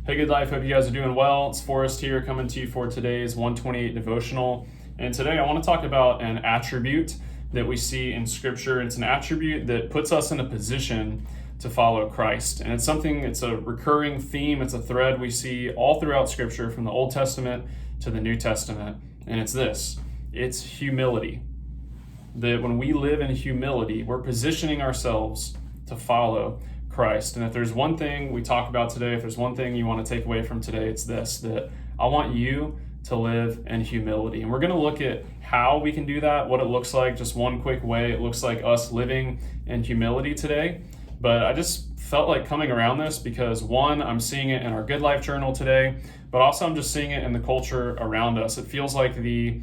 Hey, Good Life. Hope you guys are doing well. It's Forrest here coming to you for today's 128 Devotional. And today I want to talk about an attribute that we see in Scripture. It's an attribute that puts us in a position to follow Christ. And it's a recurring theme. It's a thread we see all throughout Scripture from the Old Testament to the New Testament. And it's this. It's humility. That when we live in humility, we're positioning ourselves to follow Christ. And if there's one thing we talk about today, if there's one thing you want to take away from today, it's this, that I want you to live in humility. And we're going to look at how we can do that, what it looks like, just one quick way it looks like us living in humility today. But I just felt like coming around this because, one, I'm seeing it in our Good Life journal today, but also I'm just seeing it in the culture around us. It feels like the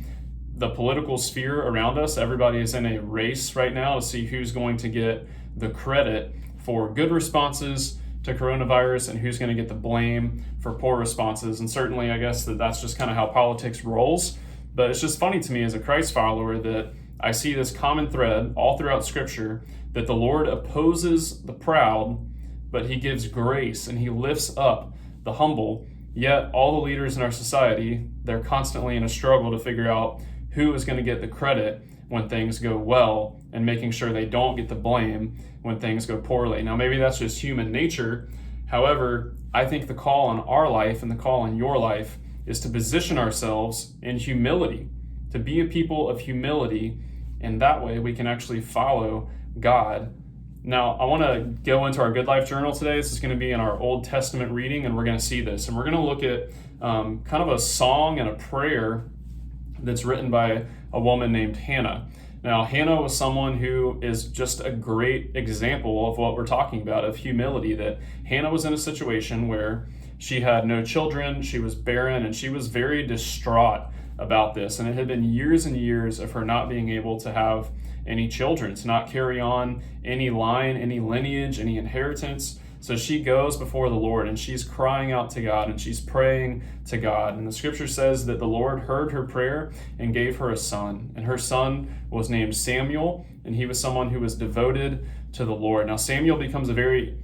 political sphere around us, everybody is in a race right now to see who's going to get the credit for good responses to coronavirus and who's going to get the blame for poor responses. And certainly I guess that's just kind of how politics rolls. But it's just funny to me as a Christ follower that I see this common thread all throughout Scripture that the Lord opposes the proud, but he gives grace and he lifts up the humble. Yet all the leaders in our society, they're constantly in a struggle to figure out who is going to get the credit when things go well and making sure they don't get the blame when things go poorly. Now, maybe that's just human nature. However, I think the call on our life and the call on your life is to position ourselves in humility, to be a people of humility, and that way we can actually follow God. Now, I want to go into our Good Life journal today. This is going to be in our Old Testament reading, and we're going to see this. And we're going to look at kind of a song and a prayer that's written by a woman named Hannah. Now, Hannah was someone who is just a great example of what we're talking about, of humility, that Hannah was in a situation where she had no children, she was barren, and she was very distraught about this. And it had been years and years of her not being able to have any children, to not carry on any line, any lineage, any inheritance. So she goes before the Lord and she's crying out to God and she's praying to God. And the Scripture says that the Lord heard her prayer and gave her a son. And her son was named Samuel, and he was someone who was devoted to the Lord. Now, Samuel becomes a very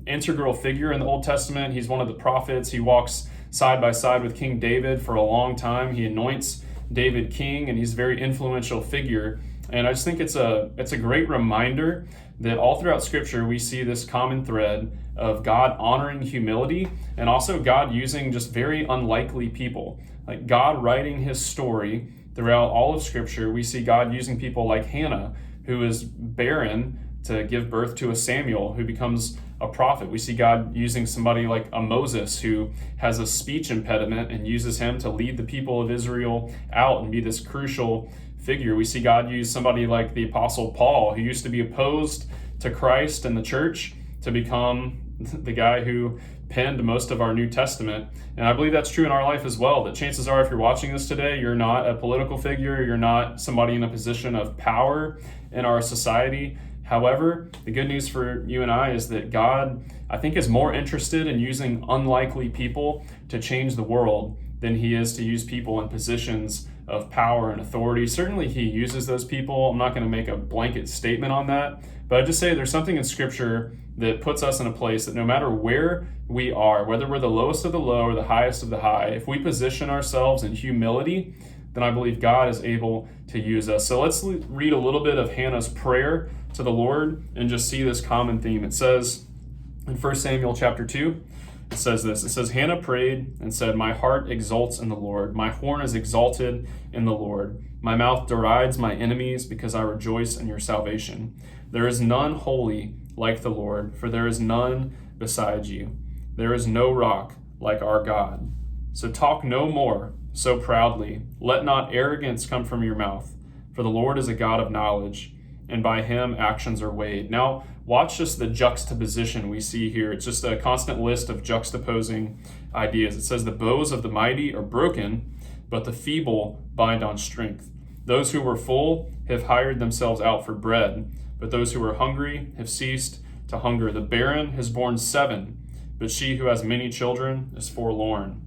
integral figure in the Old Testament. He's one of the prophets. He walks side by side with King David for a long time. He anoints David king, and he's a very influential figure. And I just think it's a great reminder that all throughout Scripture we see this common thread of God honoring humility and also God using just very unlikely people. Like God writing his story throughout all of Scripture, we see God using people like Hannah, who is barren, to give birth to a Samuel who becomes a prophet. We see God using somebody like a Moses who has a speech impediment and uses him to lead the people of Israel out and be this crucial figure. We see God use somebody like the Apostle Paul, who used to be opposed to Christ and the church, to become the guy who penned most of our New Testament. And I believe that's true in our life as well, that chances are if you're watching this today, you're not a political figure, you're not somebody in a position of power in our society. However, the good news for you and I is that God, I think, is more interested in using unlikely people to change the world than he is to use people in positions of power and authority. Certainly he uses those people. I'm not going to make a blanket statement on that, but I just say there's something in Scripture that puts us in a place that no matter where we are, whether we're the lowest of the low or the highest of the high, if we position ourselves in humility, then I believe God is able to use us. So let's read a little bit of Hannah's prayer to the Lord and just see this common theme. It says in 1 Samuel chapter 2, it says this. It says, Hannah prayed and said, "My heart exults in the Lord. My horn is exalted in the Lord. My mouth derides my enemies because I rejoice in your salvation. There is none holy like the Lord, for there is none beside you. There is no rock like our God. So talk no more so proudly. Let not arrogance come from your mouth, for the Lord is a God of knowledge, and by him actions are weighed." Now, watch just the juxtaposition we see here. It's just a constant list of juxtaposing ideas. It says, "The bows of the mighty are broken, but the feeble bind on strength. Those who were full have hired themselves out for bread, but those who are hungry have ceased to hunger. The barren has borne 7, but she who has many children is forlorn.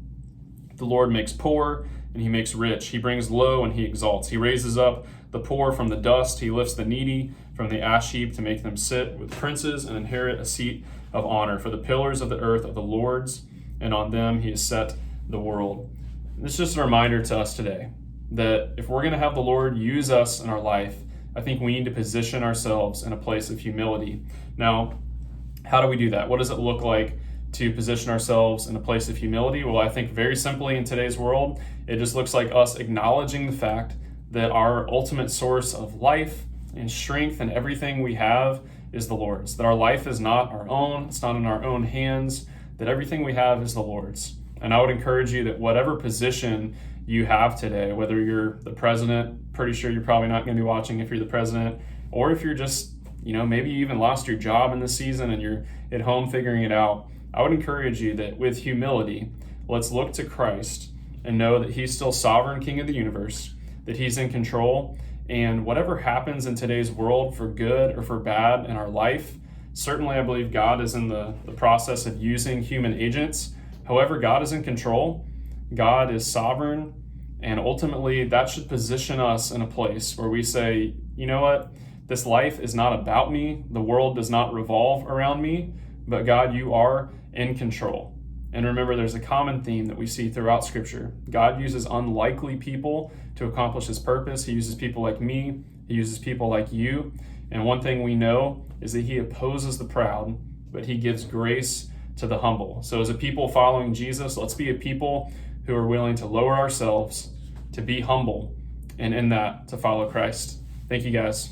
The Lord makes poor and he makes rich. He brings low and he exalts. He raises up the poor from the dust. He lifts the needy from the ash heap to make them sit with princes and inherit a seat of honor. For the pillars of the earth are the Lord's, and on them he has set the world. And it's just a reminder to us today that if we're going to have the Lord use us in our life, I think we need to position ourselves in a place of humility. Now, how do we do that? What does it look like to position ourselves in a place of humility? Well, I think very simply in today's world, it just looks like us acknowledging the fact that our ultimate source of life and strength and everything we have is the Lord's. That our life is not our own, it's not in our own hands, that everything we have is the Lord's. And I would encourage you that whatever position you have today, whether you're the president, pretty sure you're probably not going to be watching if you're the president, or if you're just, maybe you even lost your job in this season and you're at home figuring it out, I would encourage you that with humility, let's look to Christ and know that he's still sovereign King of the universe, that he's in control, and whatever happens in today's world for good or for bad in our life, certainly I believe God is in the process of using human agents. However, God is in control, God is sovereign, and ultimately that should position us in a place where we say, you know what, this life is not about me, the world does not revolve around me, but God, you are in control. And remember, there's a common theme that we see throughout Scripture. God uses unlikely people to accomplish his purpose. He uses people like me, he uses people like you. And one thing we know is that he opposes the proud, but he gives grace to the humble. So as a people following Jesus, let's be a people who are willing to lower ourselves, to be humble, and in that, to follow Christ. Thank you, guys.